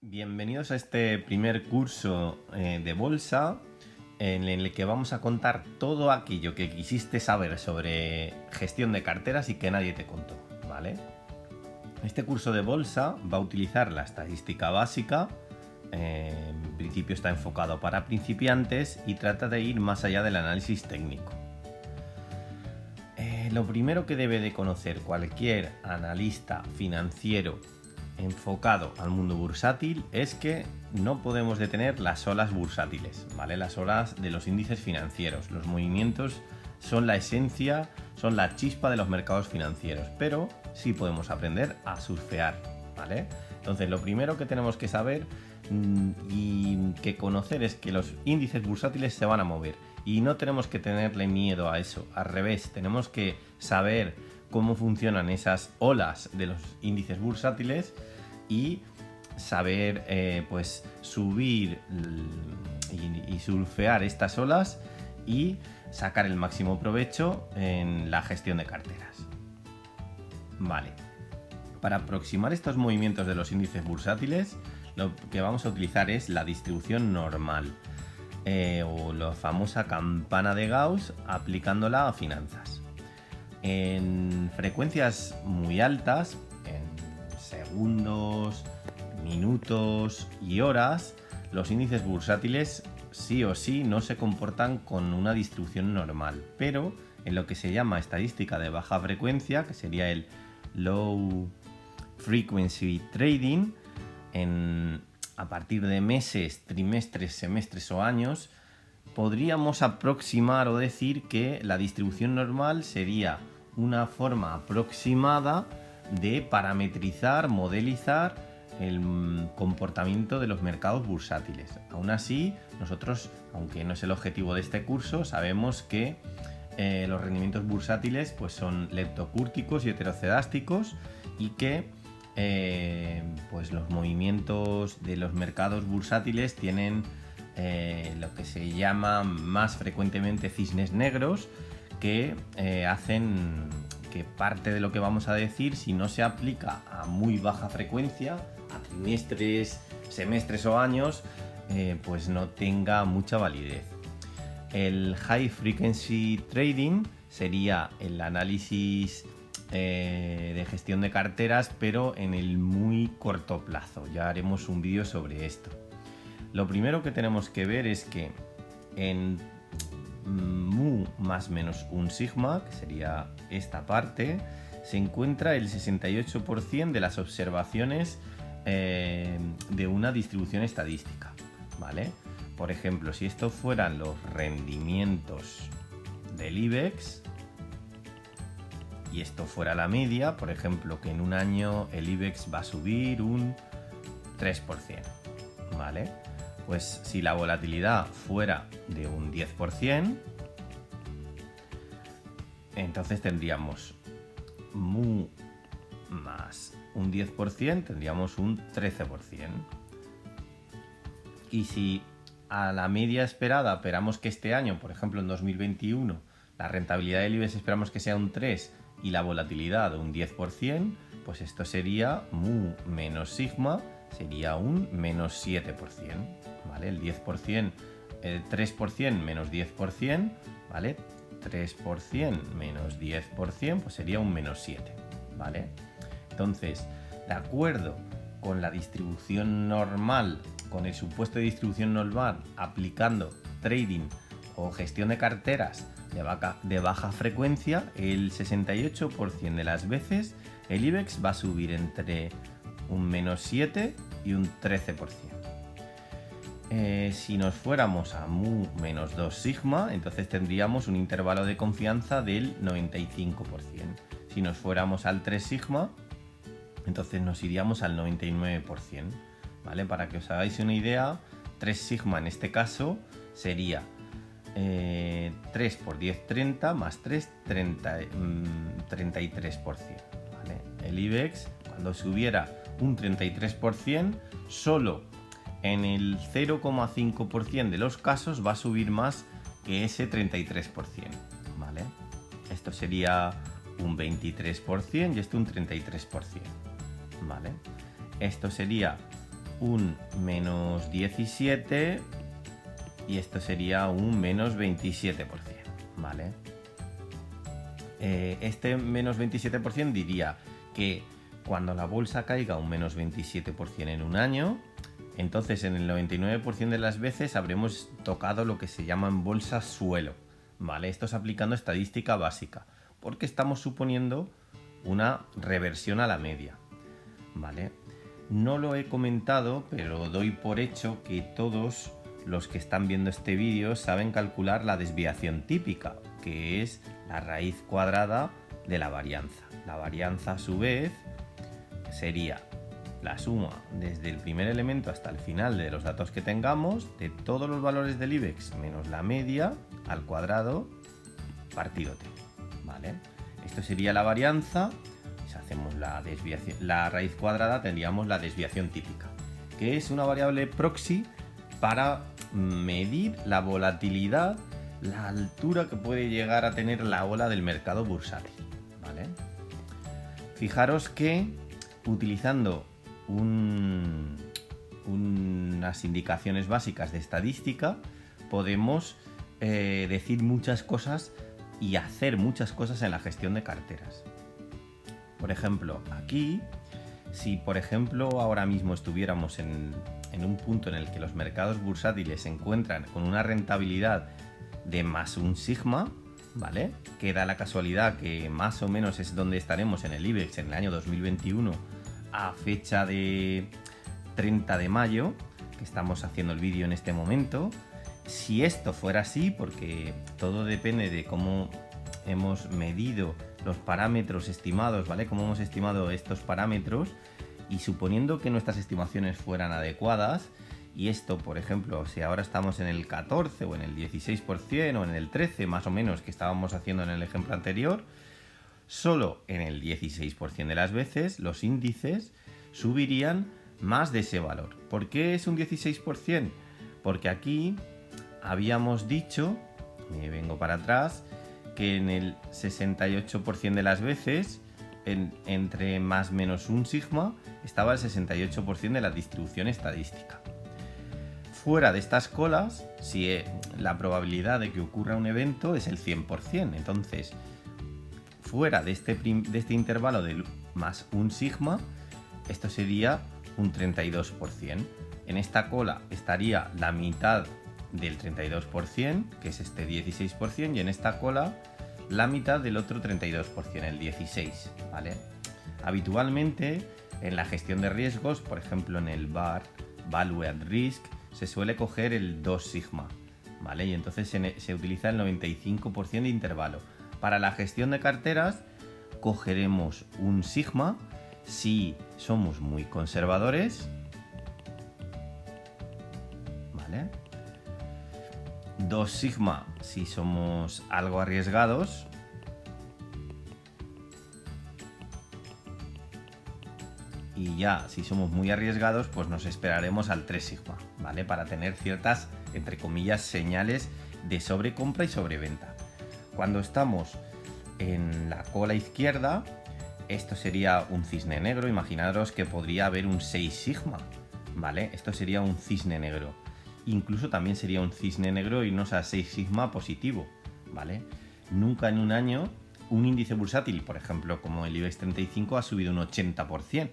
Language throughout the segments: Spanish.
Bienvenidos a este primer curso de bolsa en el que vamos a contar todo aquello que quisiste saber sobre gestión de carteras y que nadie te contó, ¿vale? Este curso de bolsa va a utilizar la estadística básica, en principio está enfocado para principiantes y trata de ir más allá del análisis técnico. Lo primero que debe de conocer cualquier analista financiero enfocado al mundo bursátil es que no podemos detener las olas bursátiles, ¿vale? Las olas de los índices financieros. Los movimientos son la esencia, son la chispa de los mercados financieros, pero sí podemos aprender a surfear, ¿vale? Entonces, lo primero que tenemos que saber y que conocer es que los índices bursátiles se van a mover y no tenemos que tenerle miedo a eso. Al revés, tenemos que saber cómo funcionan esas olas de los índices bursátiles y saber pues subir y surfear estas olas y sacar el máximo provecho en la gestión de carteras. Vale. Para aproximar estos movimientos de los índices bursátiles, lo que vamos a utilizar es la distribución normal o la famosa campana de Gauss aplicándola a finanzas. En frecuencias muy altas, en segundos, minutos y horas, los índices bursátiles sí o sí no se comportan con una distribución normal, pero en lo que se llama estadística de baja frecuencia, que sería el low frequency trading, a partir de meses, trimestres, semestres o años, podríamos aproximar o decir que la distribución normal sería una forma aproximada de parametrizar, modelizar el comportamiento de los mercados bursátiles. Aún así, nosotros, aunque no es el objetivo de este curso, sabemos que los rendimientos bursátiles pues son leptocúrticos y heterocedásticos y que pues los movimientos de los mercados bursátiles tienen lo que se llama más frecuentemente cisnes negros que hacen que parte de lo que vamos a decir, si no se aplica a muy baja frecuencia, a trimestres, semestres o años, pues no tenga mucha validez. El high frequency trading sería el análisis de gestión de carteras, pero en el muy corto plazo. Ya haremos un vídeo sobre esto. Lo primero que tenemos que ver es que en mu más menos un sigma, que sería esta parte, se encuentra el 68% de las observaciones de una distribución estadística, ¿vale? Por ejemplo, si estos fueran los rendimientos del IBEX y esto fuera la media, por ejemplo, que en un año el IBEX va a subir un 3%, ¿vale? Pues si la volatilidad fuera de un 10%, entonces tendríamos mu más un 10%, tendríamos un 13%. Y si a la media esperada esperamos que este año, por ejemplo en 2021, la rentabilidad del IBEX esperamos que sea un 3% y la volatilidad de un 10%, pues esto sería mu menos sigma, sería un menos 7%, ¿vale? El 10%, el 3% menos 10%, ¿vale? 3% menos 10%, pues sería un menos 7%, ¿vale? Entonces, de acuerdo con la distribución normal, con el supuesto de distribución normal, aplicando trading o gestión de carteras de baja frecuencia, el 68% de las veces el IBEX va a subir entre un menos 7 y un 13%. Si nos fuéramos a mu menos 2 sigma, entonces tendríamos un intervalo de confianza del 95%. Si nos fuéramos al 3 sigma, entonces nos iríamos al 99%, ¿vale? Para que os hagáis una idea, 3 sigma en este caso sería 3 por 10, 30, más 3, 33%, ¿vale? El IBEX, cuando subiera un 33%, solo en el 0,5% de los casos va a subir más que ese 33%, ¿vale? Esto sería un 23% y esto un 33%, ¿vale? Esto sería un menos 17 y esto sería un menos 27%, ¿vale? Este menos 27% diría que cuando la bolsa caiga un menos 27% en un año, entonces en el 99% de las veces habremos tocado lo que se llama en bolsa suelo, ¿vale? Esto es aplicando estadística básica, porque estamos suponiendo una reversión a la media, ¿vale? No lo he comentado, pero doy por hecho que todos los que están viendo este vídeo saben calcular la desviación típica, que es la raíz cuadrada de la varianza. La varianza, a su vez, sería la suma desde el primer elemento hasta el final de los datos que tengamos de todos los valores del IBEX menos la media al cuadrado partido t, ¿vale? Esto sería la varianza. Si hacemos la desviación, la raíz cuadrada, tendríamos la desviación típica, que es una variable proxy para medir la volatilidad, la altura que puede llegar a tener la ola del mercado bursátil, ¿vale? Fijaros que utilizando unas indicaciones básicas de estadística podemos decir muchas cosas y hacer muchas cosas en la gestión de carteras. Por ejemplo, aquí, si por ejemplo ahora mismo estuviéramos en un punto en el que los mercados bursátiles se encuentran con una rentabilidad de más un sigma, ¿vale? Que da la casualidad que más o menos es donde estaremos en el IBEX en el año 2021 a fecha de 30 de mayo, que estamos haciendo el vídeo en este momento. Si esto fuera así, porque todo depende de cómo hemos medido los parámetros estimados, ¿vale? Cómo hemos estimado estos parámetros, y suponiendo que nuestras estimaciones fueran adecuadas, y esto, por ejemplo, si ahora estamos en el 14 o en el 16% o en el 13 más o menos que estábamos haciendo en el ejemplo anterior, solo en el 16% de las veces los índices subirían más de ese valor. ¿Por qué es un 16%? Porque aquí habíamos dicho, me vengo para atrás, que en el 68% de las veces, entre más menos un sigma, estaba el 68% de la distribución estadística. Fuera de estas colas, si la probabilidad de que ocurra un evento es el 100%, entonces fuera de este intervalo de más un sigma, esto sería un 32%. En esta cola estaría la mitad del 32%, que es este 16%, y en esta cola la mitad del otro 32%, el 16%, ¿vale? Habitualmente en la gestión de riesgos, por ejemplo en el VAR, Value at Risk, se suele coger el 2 sigma, ¿vale? Y entonces se utiliza el 95% de intervalo. Para la gestión de carteras cogeremos un sigma si somos muy conservadores, ¿vale? 2 sigma si somos algo arriesgados, y ya si somos muy arriesgados pues nos esperaremos al 3 sigma, ¿vale? Para tener ciertas, entre comillas, señales de sobrecompra y sobreventa. Cuando estamos en la cola izquierda, esto sería un cisne negro. Imaginaros que podría haber un 6 sigma, ¿vale? Esto sería un cisne negro. Incluso también sería un cisne negro y no sea 6 sigma positivo, ¿vale? Nunca en un año un índice bursátil, por ejemplo, como el IBEX 35, ha subido un 80%.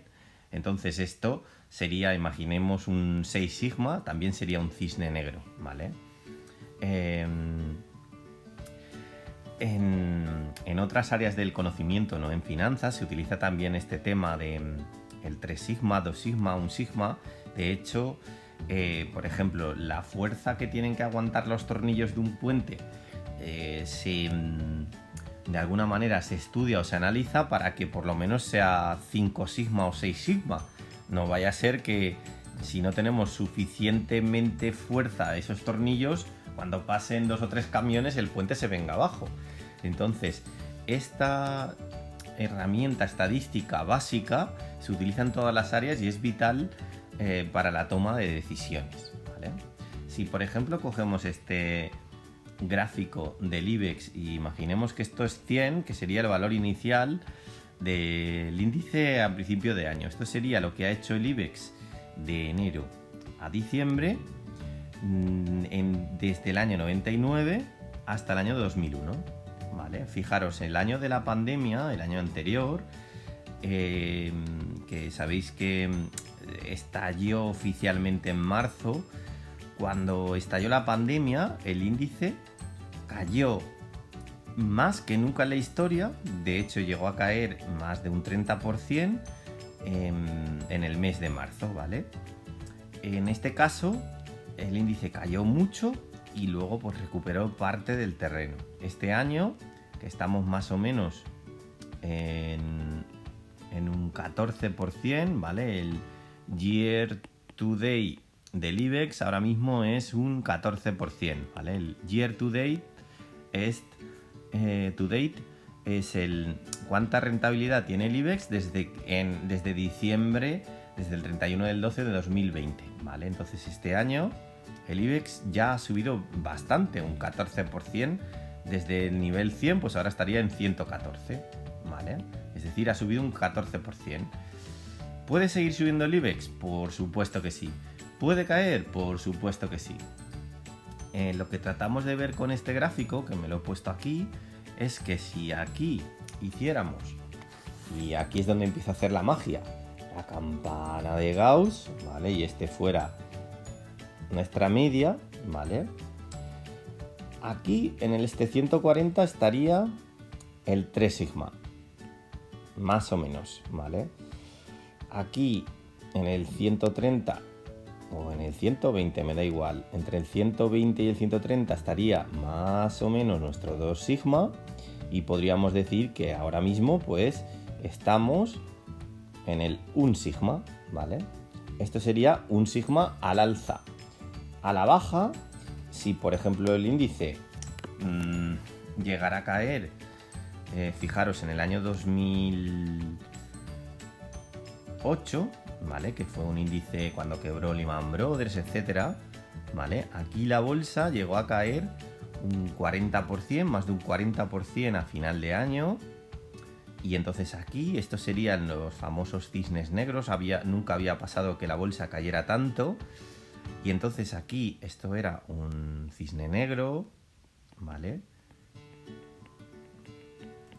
Entonces esto sería, imaginemos un 6 sigma, también sería un cisne negro, ¿vale? En otras áreas del conocimiento, ¿no? En finanzas se utiliza también este tema de el 3 sigma, 2 sigma, 1 sigma. De hecho, por ejemplo, la fuerza que tienen que aguantar los tornillos de un puente de alguna manera se estudia o se analiza para que por lo menos sea 5 sigma o 6 sigma. No vaya a ser que si no tenemos suficientemente fuerza a esos tornillos, cuando pasen 2 o 3 camiones el puente se venga abajo. Entonces, esta herramienta estadística básica se utiliza en todas las áreas y es vital para la toma de decisiones, ¿vale? Si por ejemplo cogemos este gráfico del IBEX y imaginemos que esto es 100, que sería el valor inicial del índice a principio de año. Esto sería lo que ha hecho el IBEX de enero a diciembre desde el año 99 hasta el año 2001, ¿vale? Fijaros, el año de la pandemia, el año anterior, que sabéis que estalló oficialmente en marzo. Cuando estalló la pandemia, el índice cayó más que nunca en la historia. De hecho, llegó a caer más de un 30% en el mes de marzo, ¿vale? En este caso, el índice cayó mucho y luego pues recuperó parte del terreno. Este año, que estamos más o menos en un 14%, ¿vale? El year to date del IBEX ahora mismo es un 14%, ¿vale? El year to date es el cuánta rentabilidad tiene el IBEX desde diciembre, desde el 31 del 12 de 2020, ¿vale? Entonces este año el IBEX ya ha subido bastante, un 14%, desde el nivel 100 pues ahora estaría en 114, ¿vale? Es decir, ha subido un 14%. ¿Puede seguir subiendo el IBEX? Por supuesto que sí. ¿Puede caer? Por supuesto que sí. Lo que tratamos de ver con este gráfico, que me lo he puesto aquí, es que si aquí hiciéramos, y aquí es donde empieza a hacer la magia, la campana de Gauss, ¿vale? Y este fuera nuestra media, ¿vale? Aquí en el 140 estaría el 3 sigma, más o menos, ¿vale? Aquí en el 130 o en el 120, me da igual, entre el 120 y el 130 estaría más o menos nuestro 2 sigma, y podríamos decir que ahora mismo pues estamos en el 1 sigma, ¿vale? Esto sería un sigma al alza. A la baja, si por ejemplo el índice llegara a caer, fijaros, en el año 2008, ¿vale? Que fue un índice cuando quebró Lehman Brothers, etcétera, ¿vale? Aquí la bolsa llegó a caer un 40%, más de un 40% a final de año. Y entonces aquí, estos serían los famosos cisnes negros. Nunca había pasado que la bolsa cayera tanto. Y entonces aquí esto era un cisne negro, ¿vale?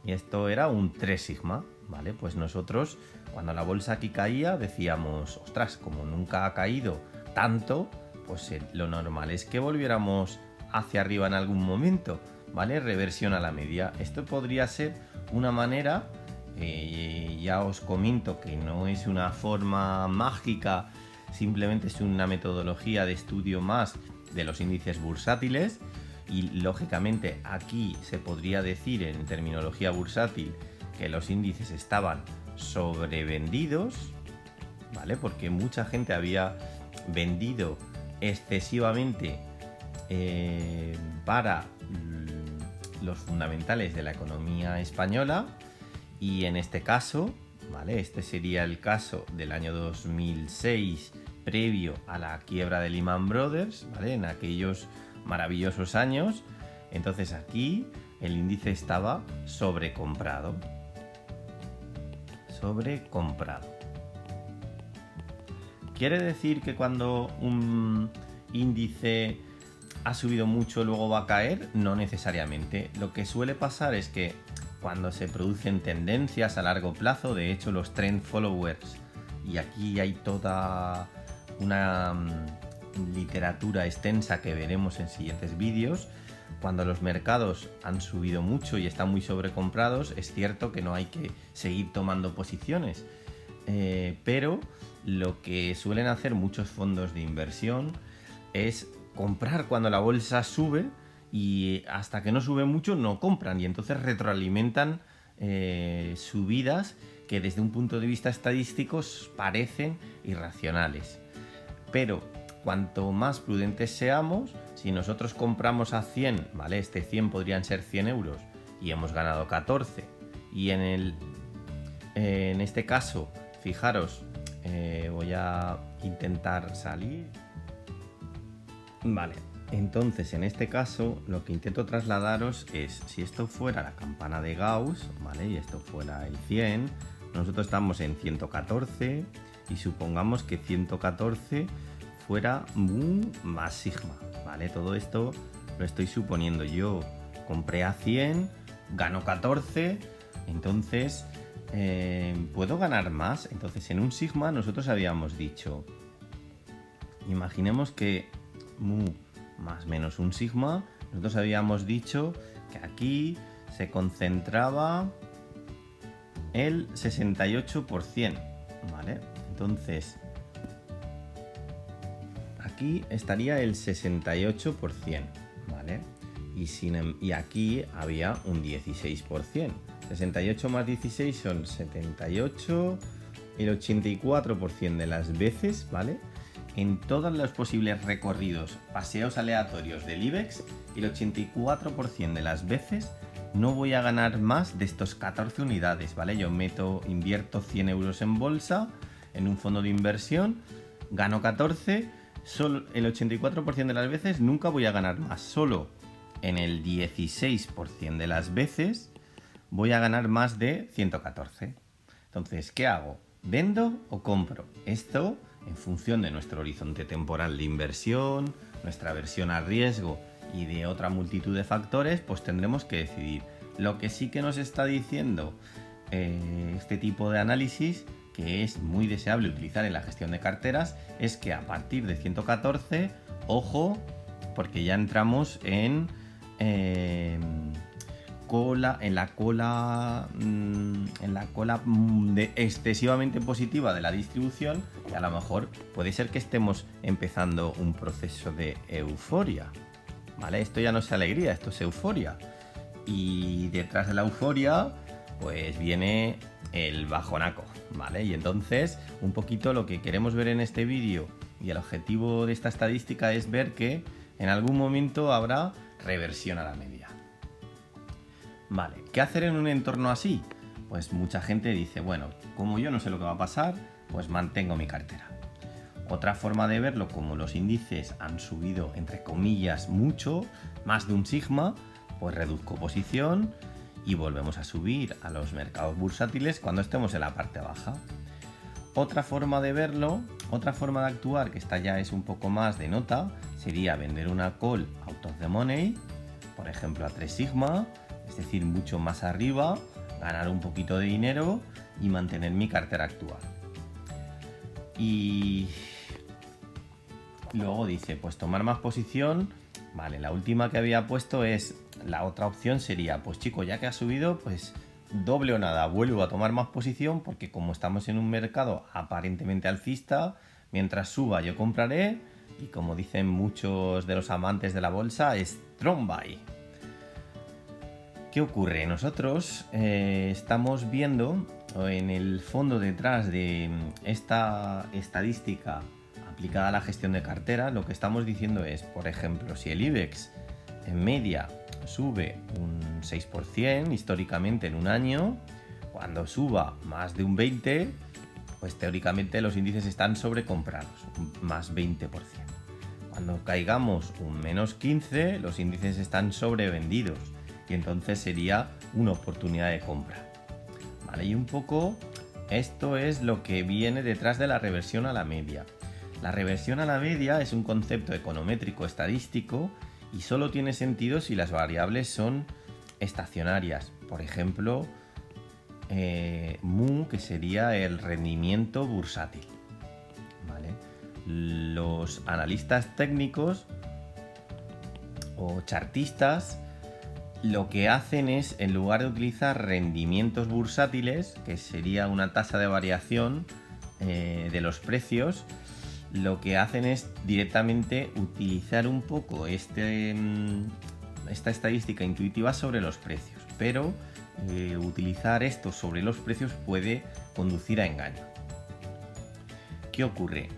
Y esto era un 3 sigma, ¿vale? Pues nosotros, cuando la bolsa aquí caía, decíamos, ostras, como nunca ha caído tanto, pues lo normal es que volviéramos hacia arriba en algún momento, ¿vale? Reversión a la media. Esto podría ser una manera, ya os comento que no es una forma mágica, simplemente es una metodología de estudio más de los índices bursátiles, y lógicamente aquí se podría decir en terminología bursátil que los índices estaban sobrevendidos, ¿vale? Porque mucha gente había vendido excesivamente para los fundamentales de la economía española, y en este caso, ¿vale? Este sería el caso del año 2006, previo a la quiebra de Lehman Brothers, ¿vale? En aquellos maravillosos años. Entonces aquí el índice estaba sobrecomprado. ¿Quiere decir que cuando un índice ha subido mucho luego va a caer? No necesariamente. Lo que suele pasar es que cuando se producen tendencias a largo plazo, de hecho los trend followers, y aquí hay toda una literatura extensa que veremos en siguientes vídeos, cuando los mercados han subido mucho y están muy sobrecomprados, es cierto que no hay que seguir tomando posiciones, pero lo que suelen hacer muchos fondos de inversión es comprar cuando la bolsa sube, y hasta que no sube mucho no compran, y entonces retroalimentan subidas que desde un punto de vista estadístico parecen irracionales. Pero cuanto más prudentes seamos, si nosotros compramos a 100, ¿vale? Este 100 podrían ser 100 euros y hemos ganado 14. Y en este caso, fijaros, voy a intentar salir. Vale, entonces en este caso lo que intento trasladaros es, si esto fuera la campana de Gauss, ¿vale? Y esto fuera el 100, nosotros estamos en 114, y supongamos que 114 fuera mu más sigma, ¿vale? Todo esto lo estoy suponiendo. Yo compré a 100, gano 14, entonces ¿puedo ganar más? Entonces en un sigma nosotros habíamos dicho, imaginemos que mu más menos un sigma, nosotros habíamos dicho que aquí se concentraba el 68%, ¿vale? Entonces aquí estaría el 68%, ¿vale? Y aquí había un 16%. 68 más 16 son 78, el 84% de las veces, ¿vale? En todos los posibles recorridos, paseos aleatorios del IBEX, el 84% de las veces no voy a ganar más de estos 14 unidades, ¿vale? Yo invierto 100 euros en bolsa, en un fondo de inversión, gano 14, solo el 84% de las veces nunca voy a ganar más, solo en el 16% de las veces voy a ganar más de 114. Entonces, ¿qué hago? ¿Vendo o compro? Esto en función de nuestro horizonte temporal de inversión, nuestra aversión al riesgo y de otra multitud de factores, pues tendremos que decidir. Lo que sí que nos está diciendo este tipo de análisis, que es muy deseable utilizar en la gestión de carteras, es que a partir de 114, ojo, porque ya entramos en la cola excesivamente positiva de la distribución, y a lo mejor puede ser que estemos empezando un proceso de euforia, ¿vale? Esto ya no es alegría, esto es euforia, y detrás de la euforia pues viene el bajonaco, ¿vale? Y entonces un poquito lo que queremos ver en este vídeo y el objetivo de esta estadística es ver que en algún momento habrá reversión a la media. Vale, ¿qué hacer en un entorno así? Pues mucha gente dice, bueno, como yo no sé lo que va a pasar, pues mantengo mi cartera. Otra forma de verlo, como los índices han subido, entre comillas, mucho, más de un sigma, pues reduzco posición y volvemos a subir a los mercados bursátiles cuando estemos en la parte baja. Otra forma de verlo, otra forma de actuar, que esta ya es un poco más de nota, sería vender una call out of the money, por ejemplo a 3 sigma, es decir, mucho más arriba, ganar un poquito de dinero y mantener mi cartera actual. Y luego dice, pues tomar más posición. Vale, la última que había puesto es, la otra opción sería, pues chico, ya que ha subido, pues doble o nada, vuelvo a tomar más posición, porque como estamos en un mercado aparentemente alcista, mientras suba yo compraré, y como dicen muchos de los amantes de la bolsa, es strong buy. ¿Qué ocurre? Nosotros estamos viendo en el fondo detrás de esta estadística aplicada a la gestión de cartera, lo que estamos diciendo es, por ejemplo, si el IBEX en media sube un 6% históricamente en un año, cuando suba más de un 20%, pues teóricamente los índices están sobrecomprados, más 20%. Cuando caigamos un menos 15%, los índices están sobrevendidos, y entonces sería una oportunidad de compra. ¿Vale? Y un poco esto es lo que viene detrás de la reversión a la media. La reversión a la media es un concepto econométrico estadístico y solo tiene sentido si las variables son estacionarias. Por ejemplo, mu, que sería el rendimiento bursátil. ¿Vale? Los analistas técnicos o chartistas lo que hacen es, en lugar de utilizar rendimientos bursátiles, que sería una tasa de variación de los precios, lo que hacen es directamente utilizar un poco esta estadística intuitiva sobre los precios, pero utilizar esto sobre los precios puede conducir a engaño. ¿Qué ocurre?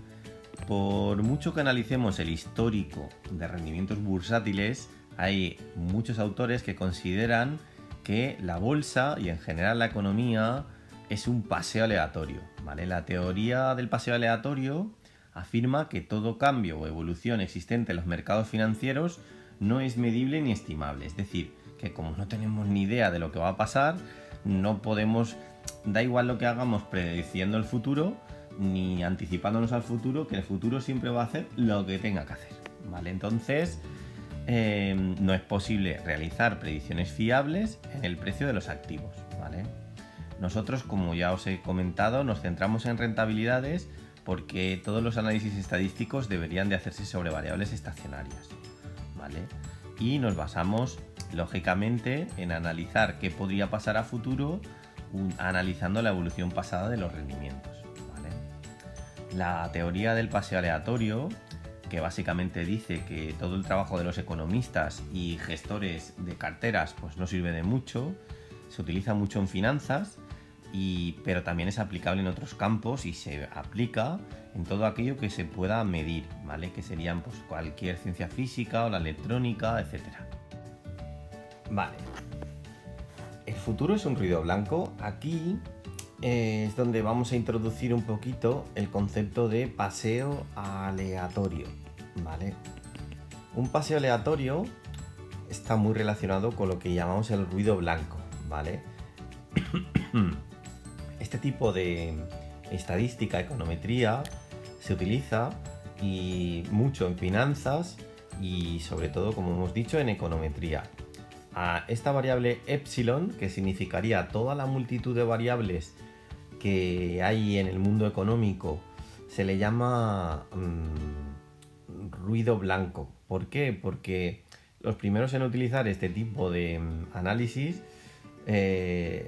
Por mucho que analicemos el histórico de rendimientos bursátiles, hay muchos autores que consideran que la bolsa y en general la economía es un paseo aleatorio, ¿vale? La teoría del paseo aleatorio afirma que todo cambio o evolución existente en los mercados financieros no es medible ni estimable. Es decir, que como no tenemos ni idea de lo que va a pasar, no podemos, da igual lo que hagamos prediciendo el futuro, ni anticipándonos al futuro, que el futuro siempre va a hacer lo que tenga que hacer, ¿vale? Entonces, no es posible realizar predicciones fiables en el precio de los activos, ¿vale? Nosotros, como ya os he comentado, nos centramos en rentabilidades porque todos los análisis estadísticos deberían de hacerse sobre variables estacionarias, ¿vale? Y nos basamos, lógicamente, en analizar qué podría pasar a futuro analizando la evolución pasada de los rendimientos, ¿vale? La teoría del paseo aleatorio, que básicamente dice que todo el trabajo de los economistas y gestores de carteras pues no sirve de mucho, se utiliza mucho en finanzas, pero también es aplicable en otros campos y se aplica en todo aquello que se pueda medir, ¿vale? Que serían pues cualquier ciencia física o la electrónica, etcétera. Vale. El futuro es un ruido blanco. Aquí es donde vamos a introducir un poquito el concepto de paseo aleatorio, ¿vale? Un paseo aleatorio está muy relacionado con lo que llamamos el ruido blanco, ¿vale? Este tipo de estadística, econometría, se utiliza mucho en finanzas y sobre todo, como hemos dicho, en econometría. A esta variable epsilon, que significaría toda la multitud de variables que hay en el mundo económico, se le llama ruido blanco. ¿Por qué? Porque los primeros en utilizar este tipo de análisis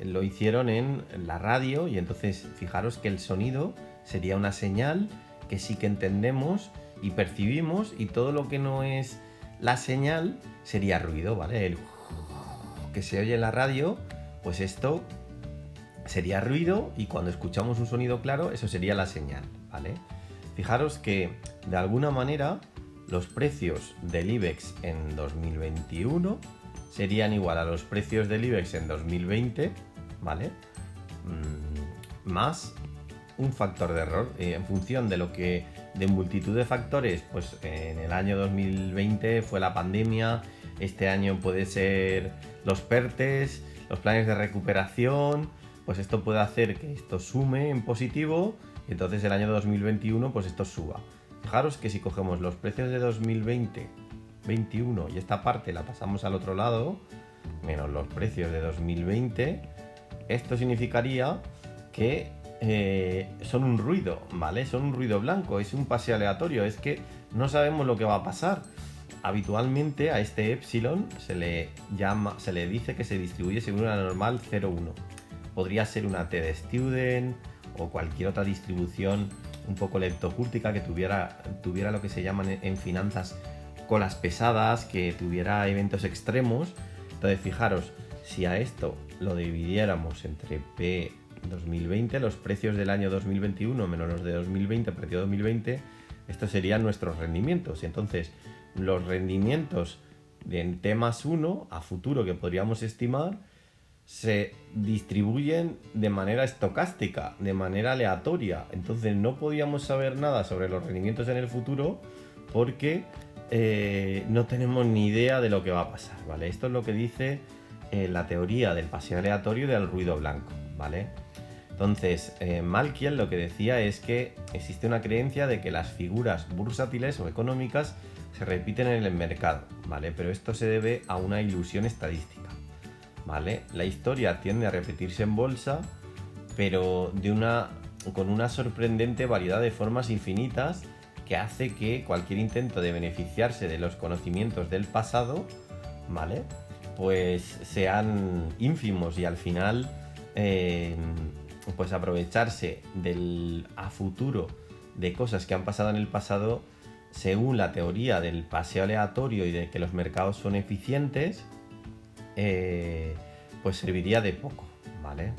lo hicieron en la radio, y entonces fijaros que el sonido sería una señal que sí que entendemos y percibimos, y todo lo que no es la señal sería ruido, ¿vale? El que se oye en la radio, pues esto sería ruido, y cuando escuchamos un sonido claro, eso sería la señal, ¿vale? Fijaros que de alguna manera los precios del IBEX en 2021 serían igual a los precios del IBEX en 2020, ¿vale? Más un factor de error en función de lo que, de multitud de factores. Pues en el año 2020 fue la pandemia, este año puede ser los PERTES, los planes de recuperación. Pues esto puede hacer que esto sume en positivo, y entonces el año 2021 pues esto suba. Fijaros que si cogemos los precios de 2020, 21 y esta parte la pasamos al otro lado, menos los precios de 2020, esto significaría que son un ruido, ¿vale? Son un ruido blanco, es un paseo aleatorio, es que no sabemos lo que va a pasar. Habitualmente a este epsilon se le dice que se distribuye según una normal 0,1. Podría ser una T de Student o cualquier otra distribución un poco leptocúrtica que tuviera lo que se llaman en finanzas colas pesadas, que tuviera eventos extremos. Entonces fijaros, si a esto lo dividiéramos entre P 2020, los precios del año 2021 menos los de 2020, precio 2020, estos serían nuestros rendimientos. Entonces los rendimientos en T más 1 a futuro que podríamos estimar se distribuyen de manera estocástica, de manera aleatoria. Entonces no podíamos saber nada sobre los rendimientos en el futuro porque no tenemos ni idea de lo que va a pasar, ¿vale? Esto es lo que dice la teoría del paseo aleatorio y del ruido blanco, ¿vale? Entonces, Malkiel lo que decía es que existe una creencia de que las figuras bursátiles o económicas se repiten en el mercado, ¿vale? Pero esto se debe a una ilusión estadística, ¿vale? La historia tiende a repetirse en bolsa, pero con una sorprendente variedad de formas infinitas que hace que cualquier intento de beneficiarse de los conocimientos del pasado, ¿vale? Pues sean ínfimos, y al final pues aprovecharse a futuro de cosas que han pasado en el pasado según la teoría del paseo aleatorio y de que los mercados son eficientes, pues serviría de poco, ¿vale?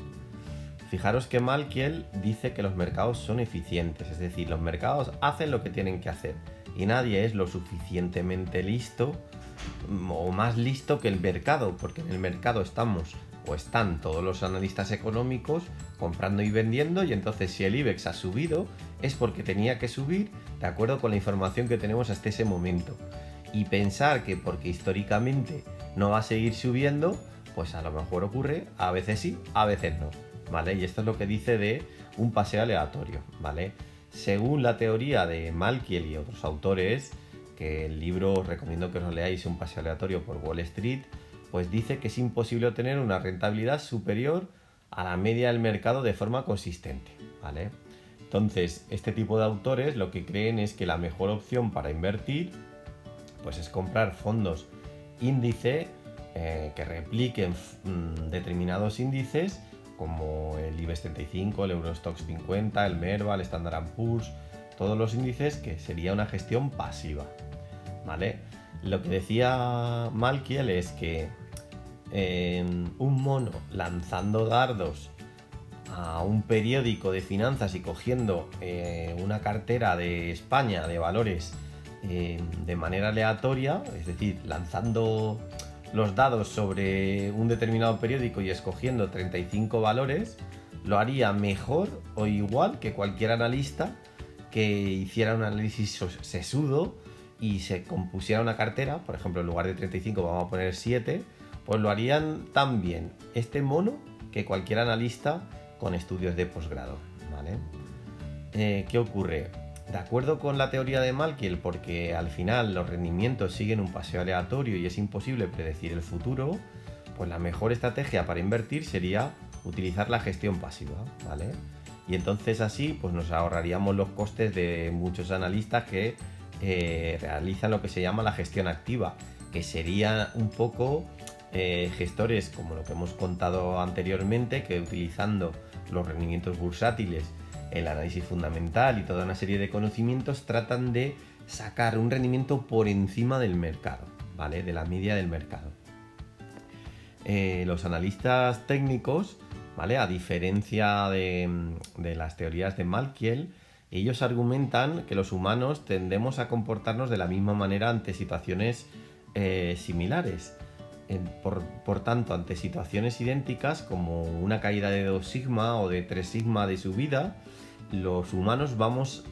Fijaros que Malkiel dice que los mercados son eficientes, es decir, los mercados hacen lo que tienen que hacer y nadie es lo suficientemente listo o más listo que el mercado, porque en el mercado están todos los analistas económicos comprando y vendiendo, y entonces si el IBEX ha subido es porque tenía que subir de acuerdo con la información que tenemos hasta ese momento, y pensar que porque históricamente no va a seguir subiendo, pues a lo mejor ocurre, a veces sí, a veces no, ¿vale? Y esto es lo que dice de un paseo aleatorio, ¿vale? Según la teoría de Malkiel y otros autores, que el libro os recomiendo que os lo leáis, Un paseo aleatorio por Wall Street, pues dice que es imposible obtener una rentabilidad superior a la media del mercado de forma consistente, ¿vale? Entonces, este tipo de autores lo que creen es que la mejor opción para invertir pues es comprar fondos índice que repliquen determinados índices como el IBEX 35, el Eurostoxx 50, el Merval, el Standard & Poor's, todos los índices, que sería una gestión pasiva, ¿vale? Lo que decía Malkiel es que un mono lanzando dardos a un periódico de finanzas y cogiendo una cartera de España de valores de manera aleatoria, es decir, lanzando los dados sobre un determinado periódico y escogiendo 35 valores, lo haría mejor o igual que cualquier analista que hiciera un análisis sesudo y se compusiera una cartera, por ejemplo, en lugar de 35 vamos a poner 7, pues lo harían tan bien este mono que cualquier analista con estudios de posgrado, ¿vale? ¿Qué ocurre? De acuerdo con la teoría de Malkiel, porque al final los rendimientos siguen un paseo aleatorio y es imposible predecir el futuro, pues la mejor estrategia para invertir sería utilizar la gestión pasiva, ¿vale? Y entonces así pues nos ahorraríamos los costes de muchos analistas que realizan lo que se llama la gestión activa, que sería un poco gestores como lo que hemos contado anteriormente, que utilizando los rendimientos bursátiles, el análisis fundamental y toda una serie de conocimientos tratan de sacar un rendimiento por encima del mercado, ¿vale? De la media del mercado. Los analistas técnicos, ¿vale? A diferencia de las teorías de Malkiel, ellos argumentan que los humanos tendemos a comportarnos de la misma manera ante situaciones similares. Por tanto, ante situaciones idénticas como una caída de 2 sigma o de 3 sigma de subida, los humanos vamos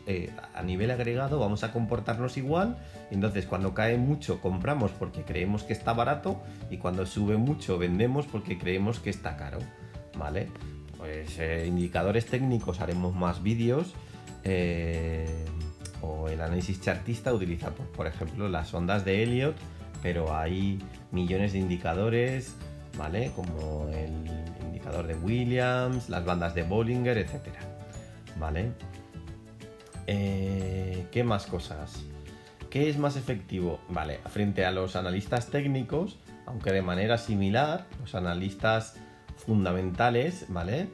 a nivel agregado vamos a comportarnos igual. Entonces cuando cae mucho compramos porque creemos que está barato y cuando sube mucho vendemos porque creemos que está caro, ¿vale? Pues indicadores técnicos haremos más vídeos, o el análisis chartista utiliza por ejemplo las ondas de Elliott, pero hay millones de indicadores, ¿vale? Como el indicador de Williams, las bandas de Bollinger, etcétera, ¿vale? ¿Qué más cosas? ¿Qué es más efectivo? Vale, frente a los analistas técnicos, aunque de manera similar, los analistas fundamentales, ¿vale?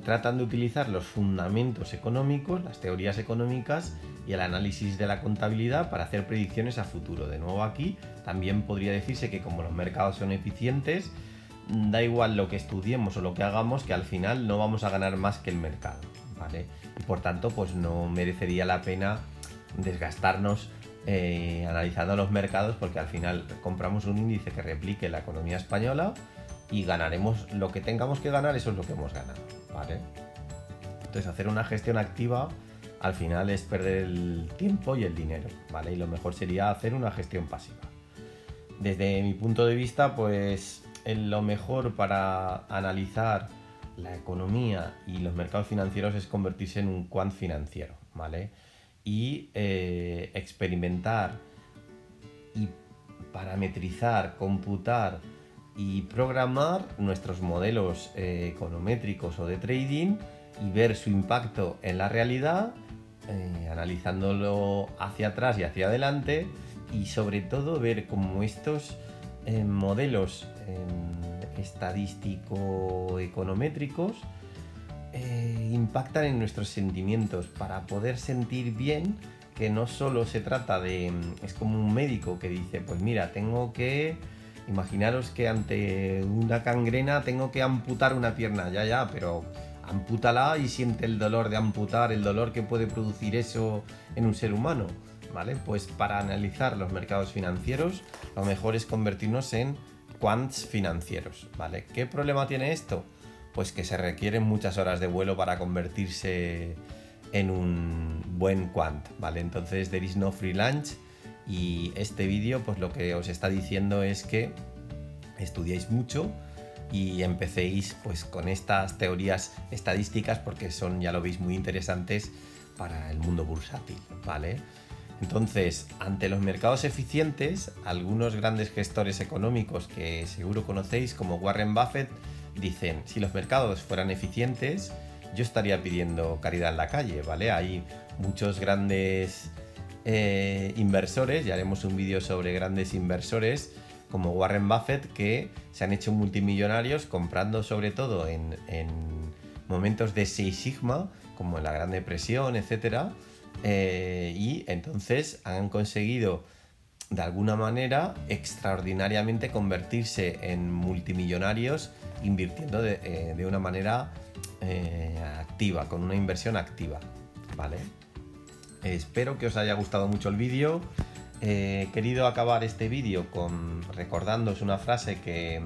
Tratan de utilizar los fundamentos económicos, las teorías económicas y el análisis de la contabilidad para hacer predicciones a futuro. De nuevo aquí también podría decirse que como los mercados son eficientes, da igual lo que estudiemos o lo que hagamos, que al final no vamos a ganar más que el mercado, ¿vale? Y por tanto pues no merecería la pena desgastarnos analizando los mercados, porque al final compramos un índice que replique la economía española y ganaremos lo que tengamos que ganar, eso es lo que hemos ganado, ¿vale? Entonces hacer una gestión activa al final es perder el tiempo y el dinero, ¿vale? Y lo mejor sería hacer una gestión pasiva. Desde mi punto de vista, pues lo mejor para analizar la economía y los mercados financieros es convertirse en un quant financiero, ¿vale? Y experimentar y parametrizar, computar y programar nuestros modelos econométricos o de trading y ver su impacto en la realidad, analizándolo hacia atrás y hacia adelante, y sobre todo ver cómo estos modelos estadístico-econométricos impactan en nuestros sentimientos, para poder sentir bien que no solo se trata de... Es como un médico que dice, pues mira, tengo que... Imaginaros que ante una gangrena tengo que amputar una pierna, ya, pero ampútala y siente el dolor de amputar, el dolor que puede producir eso en un ser humano, ¿vale? Pues para analizar los mercados financieros, lo mejor es convertirnos en quants financieros, ¿vale? ¿Qué problema tiene esto? Pues que se requieren muchas horas de vuelo para convertirse en un buen quant, ¿vale? Entonces there is no free lunch, y este vídeo pues lo que os está diciendo es que estudiéis mucho, y empecéis pues con estas teorías estadísticas, porque son, ya lo veis, muy interesantes para el mundo bursátil, ¿vale? Entonces, ante los mercados eficientes, algunos grandes gestores económicos que seguro conocéis, como Warren Buffett, dicen: si los mercados fueran eficientes, yo estaría pidiendo caridad en la calle, ¿vale? Hay muchos grandes inversores, ya haremos un vídeo sobre grandes inversores como Warren Buffett, que se han hecho multimillonarios comprando sobre todo en momentos de Six Sigma, como en la Gran Depresión, etcétera, y entonces han conseguido de alguna manera extraordinariamente convertirse en multimillonarios invirtiendo de una manera activa, con una inversión activa, ¿vale? Espero que os haya gustado mucho el vídeo. He querido acabar este vídeo recordándoos una frase que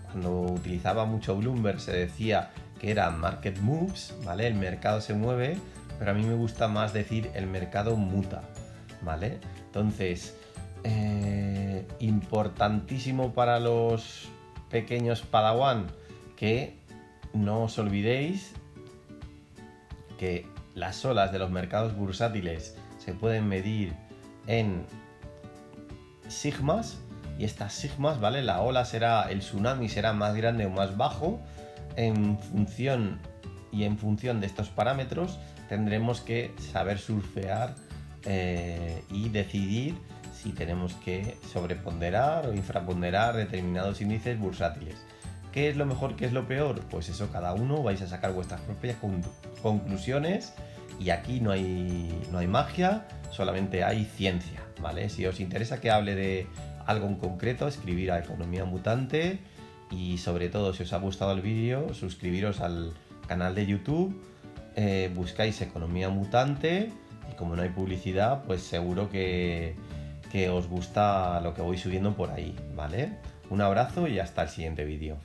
cuando utilizaba mucho Bloomberg se decía que era market moves, ¿vale? El mercado se mueve, pero a mí me gusta más decir el mercado muta, ¿vale? Entonces, importantísimo para los pequeños Padawan que no os olvidéis que las olas de los mercados bursátiles se pueden medir en sigmas, y estas sigmas, ¿vale? La ola será, el tsunami será más grande o más bajo en función de estos parámetros. Tendremos que saber surfear y decidir si tenemos que sobreponderar o infraponderar determinados índices bursátiles. ¿Qué es lo mejor, qué es lo peor? Pues eso, cada uno vais a sacar vuestras propias conclusiones, y aquí no hay magia, solamente hay ciencia, ¿vale? Si os interesa que hable de algo en concreto, escribir a Economía Mutante, y sobre todo, si os ha gustado el vídeo, suscribiros al canal de YouTube, buscáis Economía Mutante, y como no hay publicidad, pues seguro que os gusta lo que voy subiendo por ahí, ¿vale? Un abrazo y hasta el siguiente vídeo.